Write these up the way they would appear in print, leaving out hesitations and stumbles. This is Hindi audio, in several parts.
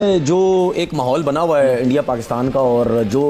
जो एक माहौल बना हुआ है इंडिया पाकिस्तान का, और जो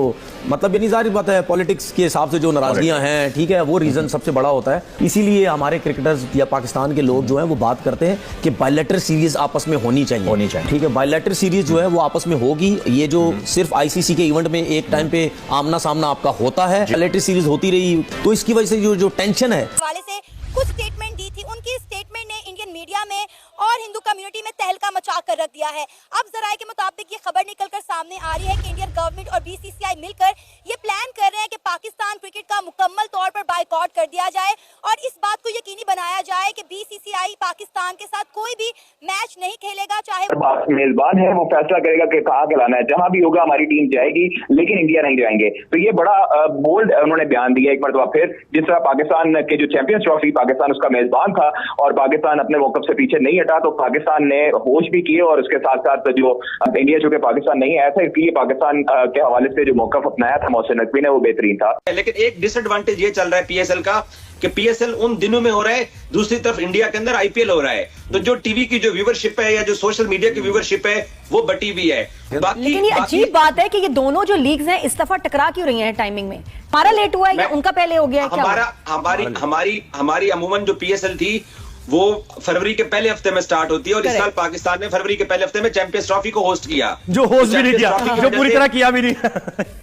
मतलब यानी जाहिर बात है पॉलिटिक्स के हिसाब से जो नाराजगियां हैं, ठीक है, वो रीजन सबसे बड़ा होता है। इसीलिए हमारे क्रिकेटर्स या पाकिस्तान के लोग जो हैं वो बात करते हैं कि बायलैटरल सीरीज आपस में होनी चाहिए, ठीक है। बायलैटरल सीरीज जो है वो आपस में होगी। ये जो सिर्फ आईसीसी के इवेंट में एक टाइम पे आमना सामना आपका होता है, बायलैटरल सीरीज होती रही तो इसकी वजह से जो टेंशन है वाले से कुछ स्टेटमेंट दी थी, उनकी स्टेटमेंट ने इंडियन मीडिया में और हिंदू कम्युनिटी में तहलका मचा कर रख दिया है। अब जराये के मुताबिक ये खबर निकलकर सामने आ रही है कि इंडियन गवर्नमेंट और बीसीसीआई मिलकर ये प्लान कर रहे हैं कि पाकिस्तान क्रिकेट का मुकम्मल तौर पर बायकॉट कर दिया जाए और इस बात को यकीनी बनाया जाए कि बीसीसीआई पाकिस्तान के साथ कोई भी मैच नहीं खेलेगा, चाहे मेजबान है वो फैसला करेगा कि कहाँ खिलाना है, जहां भी होगा हमारी टीम जाएगी, लेकिन इंडिया नहीं जाएंगे। तो ये बड़ा बोल्ड उन्होंने बयान दिया एक मरतबा फिर। जिस तरह पाकिस्तान के जो चैंपियंस ट्रॉफी पाकिस्तान उसका मेजबान था और पाकिस्तान अपने मौकफ से पीछे नहीं हटा, तो पाकिस्तान ने होश भी किए और उसके साथ साथ जो इंडिया चूंकि पाकिस्तान नहीं आया था, इसलिए पाकिस्तान के हवाले से जो मौकफ अपनाया था मोहसिन नकवी ने वो बेहतरीन था। लेकिन एक डिसएडवांटेज ये चल रहा है पीएसएल का कि पीएसएल उन दिनों में हो रहा है, दूसरी तरफ इंडिया के अंदर आईपीएल हो रहा है, तो जो टीवी की जो व्यूवरशिप है या जो सोशल मीडिया की व्यूवरशिप है वो बटी हुई है। लेकिन ये अजीब बात है कि ये दोनों जो लीग्स हैं इस दफा टकरा क्यों रही हैं टाइमिंग में? हमारा लेट हुआ है या उनका पहले हो गया है? हमारी अमूमन जो पीएसएल थी वो फरवरी के पहले हफ्ते में स्टार्ट होती है और इस साल पाकिस्तान ने फरवरी के पहले हफ्ते में चैंपियंस ट्रॉफी को होस्ट किया, जो होस्ट भी नहीं किया, जो पूरी तरह किया भी नहीं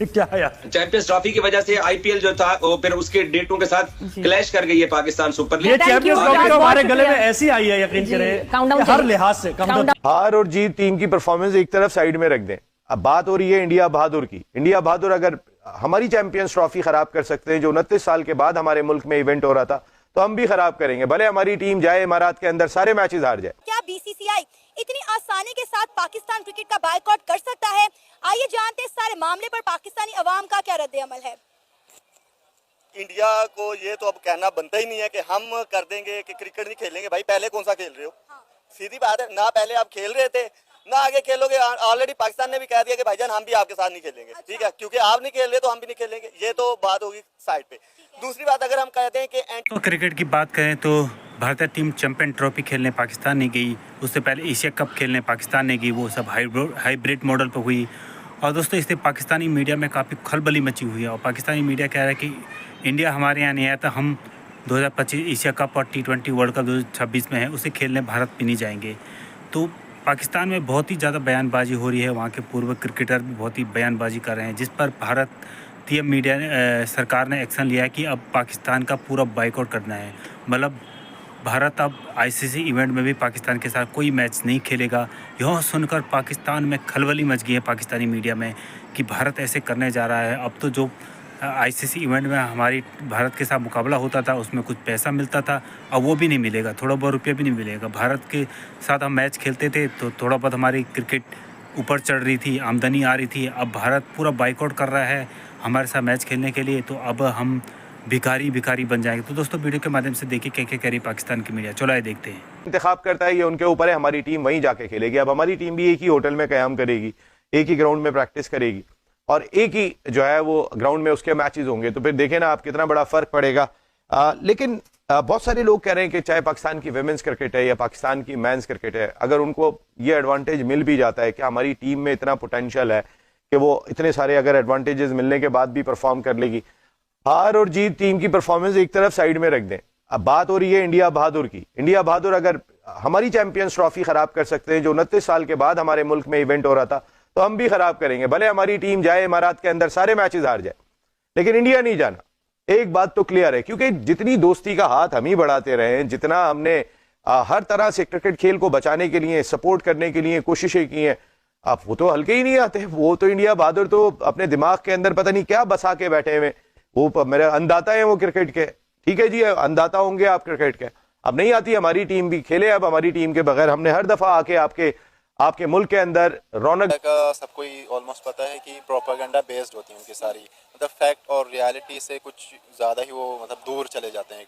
क्या यार, चैंपियंस ट्रॉफी की वजह से आईपीएल जो था वो फिर उसके डेटों के साथ क्लैश कर गई है पाकिस्तान सुपर लीग। ये चैंपियंस ट्रॉफी तो हमारे गले में ऐसी आई है, यकीन करें हर लिहाज से। हार और जीत टीम की परफॉर्मेंस एक तरफ साइड में रख दें, अब बात हो रही है इंडिया बहादुर की। इंडिया बहादुर अगर हमारी चैंपियंस ट्रॉफी खराब कर सकते हैं, जो 29 साल के बाद हमारे मुल्क में इवेंट हो रहा था, तो हम भी खराब करेंगे, भले हमारी टीम जाए इमारात के अंदर सारे मैचेस हार जाए। क्या बीसीसीआई इतनी आसानी के साथ पाकिस्तान क्रिकेट का बायकॉट कर सकता है? आइए जानते हैं इस सारे मामले पर पाकिस्तानी अवाम का क्या रद्द अमल है। इंडिया को ये तो अब कहना बनता ही नहीं है कि हम कर देंगे कि क्रिकेट नहीं खेलेंगे। भाई पहले कौन सा खेल रहे हो? सीधी बात है ना, पहले आप खेल रहे थे ना आगे खेलोगे। ऑलरेडी पाकिस्तान ने भी कह दिया कि भाईजान हम भी आपके साथ नहीं खेलेंगे। ठीक है, क्योंकि आप नहीं खेल रहे तो हम भी नहीं खेलेंगे। ये तो बात होगी साइड पे। दूसरी बात, अगर हम कहते हैं कि तो क्रिकेट की बात करें तो भारतीय टीम चैंपियन ट्रॉफी खेलने पाकिस्तान ने गई, उससे पहले एशिया कप खेलने पाकिस्तान ने गई, वो सब हाइब्रिड मॉडल पर हुई। और दोस्तों इससे पाकिस्तानी मीडिया में काफ़ी खलबली मची हुई है और पाकिस्तानी मीडिया कह रहा है कि इंडिया हमारे यहाँ नहीं आया था, हम 2025 एशिया कप और T20 वर्ल्ड कप 2026 में है उसे खेलने भारत भी नहीं जाएंगे। तो पाकिस्तान में बहुत ही ज़्यादा बयानबाजी हो रही है, वहाँ के पूर्व क्रिकेटर भी बहुत ही बयानबाजी कर रहे हैं, जिस पर भारतीय मीडिया सरकार ने एक्शन लिया है कि अब पाकिस्तान का पूरा बाइकआउट करना है। मतलब भारत अब आईसीसी इवेंट में भी पाकिस्तान के साथ कोई मैच नहीं खेलेगा। यह सुनकर पाकिस्तान में खलबली मच गई है पाकिस्तानी मीडिया में कि भारत ऐसे करने जा रहा है। अब तो जो आईसीसी इवेंट में हमारी भारत के साथ मुकाबला होता था उसमें कुछ पैसा मिलता था, अब वो भी नहीं मिलेगा, थोड़ा बहुत रुपया भी नहीं मिलेगा। भारत के साथ हम मैच खेलते थे तो थोड़ा बहुत हमारी क्रिकेट ऊपर चढ़ रही थी, आमदनी आ रही थी। अब भारत पूरा बाइकआउट कर रहा है हमारे साथ मैच खेलने के लिए, तो अब हम भिखारी बन जाएंगे। तो दोस्तों वीडियो के माध्यम से देखिए क्या क्या कह रही पाकिस्तान की मीडिया। चलो आइए देखते हैं। इंतखाब करता है ये उनके ऊपर है, हमारी टीम वहीं जाके खेलेगी। अब हमारी टीम भी एक ही होटल में क़याम करेगी, एक ही ग्राउंड में प्रैक्टिस करेगी और एक ही जो है वो ग्राउंड में उसके मैचेस होंगे। तो फिर देखें ना आप कितना बड़ा फर्क पड़ेगा। लेकिन बहुत सारे लोग कह रहे हैं कि चाहे पाकिस्तान की विमेंस क्रिकेट है या पाकिस्तान की मेंस क्रिकेट है, अगर उनको ये एडवांटेज मिल भी जाता है कि हमारी टीम में इतना पोटेंशियल है कि वो इतने सारे अगर एडवांटेजेस मिलने के बाद भी परफॉर्म कर लेगी, हार और जीत टीम की परफॉर्मेंस एक तरफ साइड में रख दें। अब बात हो रही है इंडिया बहादुर की। इंडिया बहादुर अगर हमारी चैंपियंस ट्रॉफी खराब कर सकते हैं, जो 29 साल के बाद हमारे मुल्क में इवेंट हो रहा था, तो हम भी खराब करेंगे, भले हमारी टीम जाए इमारात के अंदर सारे मैचेस हार जाए, लेकिन इंडिया नहीं जाना। एक बात तो क्लियर है, क्योंकि जितनी दोस्ती का हाथ हम ही बढ़ाते रहे, जितना हमने हर तरह से क्रिकेट खेल को बचाने के लिए सपोर्ट करने के लिए कोशिशें की हैं, अब वो तो हल्के ही नहीं आते। वो तो इंडिया बहादुर तो अपने दिमाग के अंदर पता नहीं क्या बसा के बैठे हुए, वो मेरे अंदाता है वो क्रिकेट के। ठीक है जी, अंदाता होंगे आप क्रिकेट के। अब नहीं आती हमारी टीम भी खेले, अब हमारी टीम के बगैर हमने हर दफा आके आपके मुल्क के अंदर रौनक का सबको ही ऑलमोस्ट पता है कि प्रोपेगेंडा बेस्ड होती है उनकी सारी, मतलब फैक्ट और रियलिटी से कुछ ज़्यादा ही वो मतलब दूर चले जाते हैं एक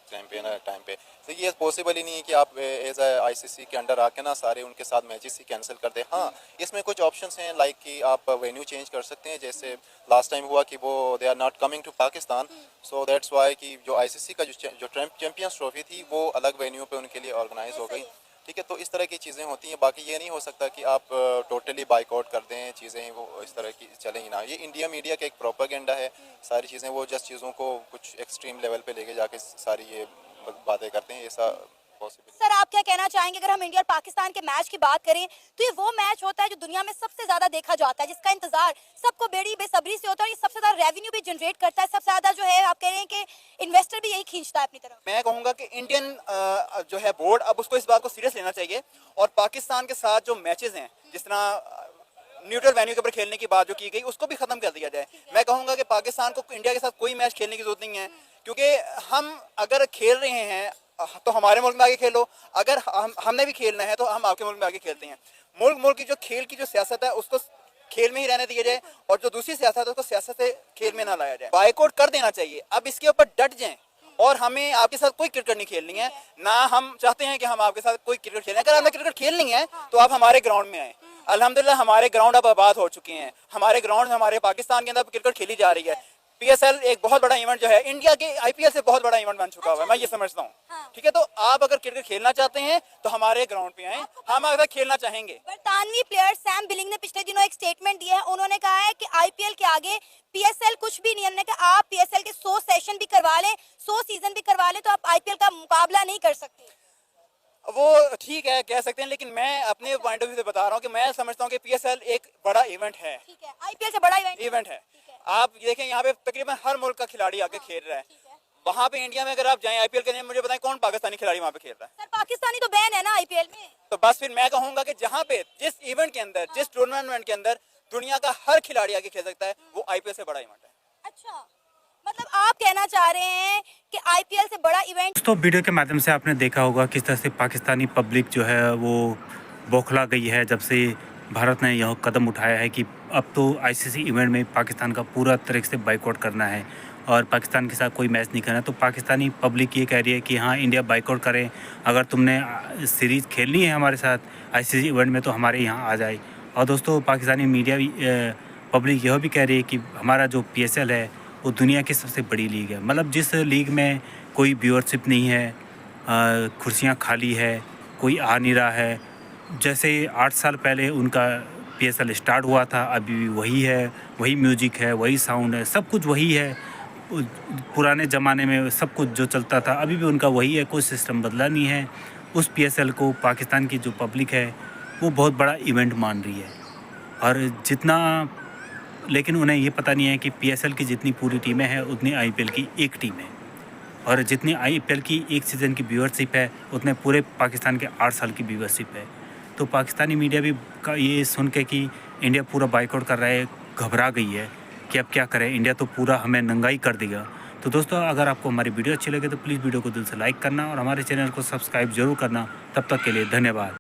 टाइम पे। तो ये पॉसिबल ही नहीं है कि आप एज आईसीसी के अंडर आके ना सारे उनके साथ मैचेस ही कैंसिल कर दे। हाँ, इसमें कुछ ऑप्शंस हैं, लाइक कि आप वेन्यू चेंज कर सकते हैं, जैसे लास्ट टाइम हुआ कि वो they are not coming to Pakistan, so that's why कि जो आईसीसी का जो चैंपियंस ट्रॉफी थी वो अलग वेन्यू पे उनके लिए ऑर्गेनाइज हो गई। ठीक है, तो इस तरह की चीज़ें होती हैं। बाकी ये नहीं हो सकता कि आप टोटली बाइकआउट कर दें, चीज़ें वो इस तरह की चलेंगी ना। ये इंडिया मीडिया का एक प्रोपेगेंडा है, सारी चीज़ें वो जस्ट चीज़ों को कुछ एक्सट्रीम लेवल पे लेके जाके सारी ये बातें करते हैं, ऐसा पॉसिबल। सर आप क्या कहना चाहेंगे, अगर हम इंडिया और पाकिस्तान के मैच की बात करें तो ये वो मैच होता है जो दुनिया में सबसे ज्यादा देखा जाता है, जिसका इंतजार सबको बेड़ी बेसब्री से होता है, और ये सबसे ज्यादा रेवेन्यू भी जनरेट करता है, सबसे ज्यादा जो है आप कह रहे हैं कि इन्वेस्टर भी यही खींचता है अपनी तरफ। मैं कहूँगा कि इंडियन जो है बोर्ड अब उसको इस बात को सीरियस लेना चाहिए, और पाकिस्तान के साथ जो मैचेस हैं, जिस तरह न्यूट्रल वेन्यू के ऊपर खेलने की बात जो की गई, उसको भी खत्म कर दिया जाए। मैं कहूँगा कि पाकिस्तान को इंडिया के साथ कोई मैच खेलने की जरूरत नहीं है, क्योंकि हम अगर खेल रहे हैं तो हमारे मुल्क में आगे खेलो, अगर हमने भी खेलना है तो हम आपके मुल्क में आगे खेलते हैं। मुल्क की जो खेल की जो सियासत है उसको खेल में ही रहने दिया जाए, और जो दूसरी सियासत है उसको सियासत से खेल में ना लाया जाए। बाइकआउट कर देना चाहिए, अब इसके ऊपर डट जाएं, और हमें आपके साथ कोई क्रिकेट नहीं खेलनी है, ना हम चाहते हैं कि हम आपके साथ कोई क्रिकेट खेलें। अगर हमें क्रिकेट खेलनी है तो आप हमारे ग्राउंड में आए। अल्हम्दुलिल्लाह हमारे ग्राउंड अब आबाद हो चुके हैं, हमारे ग्राउंड हमारे पाकिस्तान के अंदर क्रिकेट खेली जा रही है। PSL एक बहुत बड़ा इवेंट जो है, इंडिया के IPL से बहुत बड़ा इवेंट बन चुका हुआ है, मैं ये समझता हूँ। ठीक है, तो आप अगर क्रिकेट खेलना चाहते हैं तो हमारे ग्राउंड पे आए, हम अगर खेलना चाहेंगे। बरतानवी प्लेयर सैम बिलिंग ने पिछले दिनों एक स्टेटमेंट दिया है, उन्होंने कहा है कि IPL के आगे PSL कुछ भी नहीं है। उन्होंने कहा आप PSL के 100 सेशन भी करवा लें, 100 सीजन भी करवा लें, तो आप IPL का मुकाबला नहीं कर सकते। वो ठीक है, कह सकते हैं, लेकिन मैं अपने पॉइंट ऑफ व्यू से बता रहा हूँ कि मैं समझता हूँ कि PSL एक बड़ा इवेंट है। ठीक है, IPL से बड़ा इवेंट है। आप देखें यहाँ पे तकरीबन हर मुल्क का खिलाड़ी आके खेल रहा है। वहाँ पे इंडिया में अगर आप जाएं IPL के लिए, मुझे बताएं कौन पाकिस्तानी खिलाड़ी वहाँ पे खेल रहा है? सर पाकिस्तानी तो बैन है ना IPL में। तो बस फिर मैं कहूँगा कि जहाँ पे जिस इवेंट के अंदर, जिस टूर्नामेंट के अंदर दुनिया का हर खिलाड़ी आके खेल सकता है, वो IPL से बड़ा इवेंट है। अच्छा, मतलब आप कहना चाह रहे हैं कि IPL से बड़ा इवेंट। तो वीडियो के माध्यम से आपने देखा होगा किस तरह से पाकिस्तानी पब्लिक जो है वो बौखला गई है जब से भारत ने यह कदम उठाया है कि अब तो ICC इवेंट में पाकिस्तान का पूरा तरीके से बाइकआउट करना है और पाकिस्तान के साथ कोई मैच नहीं करना। तो पाकिस्तानी पब्लिक ये कह रही है कि हाँ इंडिया बाइकआउट करे, अगर तुमने सीरीज़ खेलनी है हमारे साथ ICC इवेंट में तो हमारे यहाँ आ जाए। और दोस्तों पाकिस्तानी मीडिया भी पब्लिक यह भी कह रही है कि हमारा जो PSL है वो दुनिया की सबसे बड़ी लीग है। मतलब जिस लीग में कोई व्यूअरशिप नहीं है, कुर्सियाँ खाली है, कोई आ नहीं रहा है। जैसे 8 साल पहले उनका PSL स्टार्ट हुआ था, अभी भी वही है, वही म्यूजिक है, वही साउंड है, सब कुछ वही है। पुराने ज़माने में सब कुछ जो चलता था अभी भी उनका वही है, कोई सिस्टम बदला नहीं है। उस PSL को पाकिस्तान की जो पब्लिक है वो बहुत बड़ा इवेंट मान रही है। और जितना, लेकिन उन्हें ये पता नहीं है कि PSL की जितनी पूरी टीमें हैं उतनी IPL की एक टीम है, और जितनी IPL की एक सीज़न की व्यूअरशिप है उतने पूरे पाकिस्तान के 8 साल की व्यूअरशिप है। तो पाकिस्तानी मीडिया भी का ये सुन के कि इंडिया पूरा बाइकआउट कर रहा है, घबरा गई है कि अब क्या करें, इंडिया तो पूरा हमें नंगाई कर देगा। तो दोस्तों अगर आपको हमारी वीडियो अच्छी लगे तो प्लीज़ वीडियो को दिल से लाइक करना और हमारे चैनल को सब्सक्राइब जरूर करना। तब तक के लिए धन्यवाद।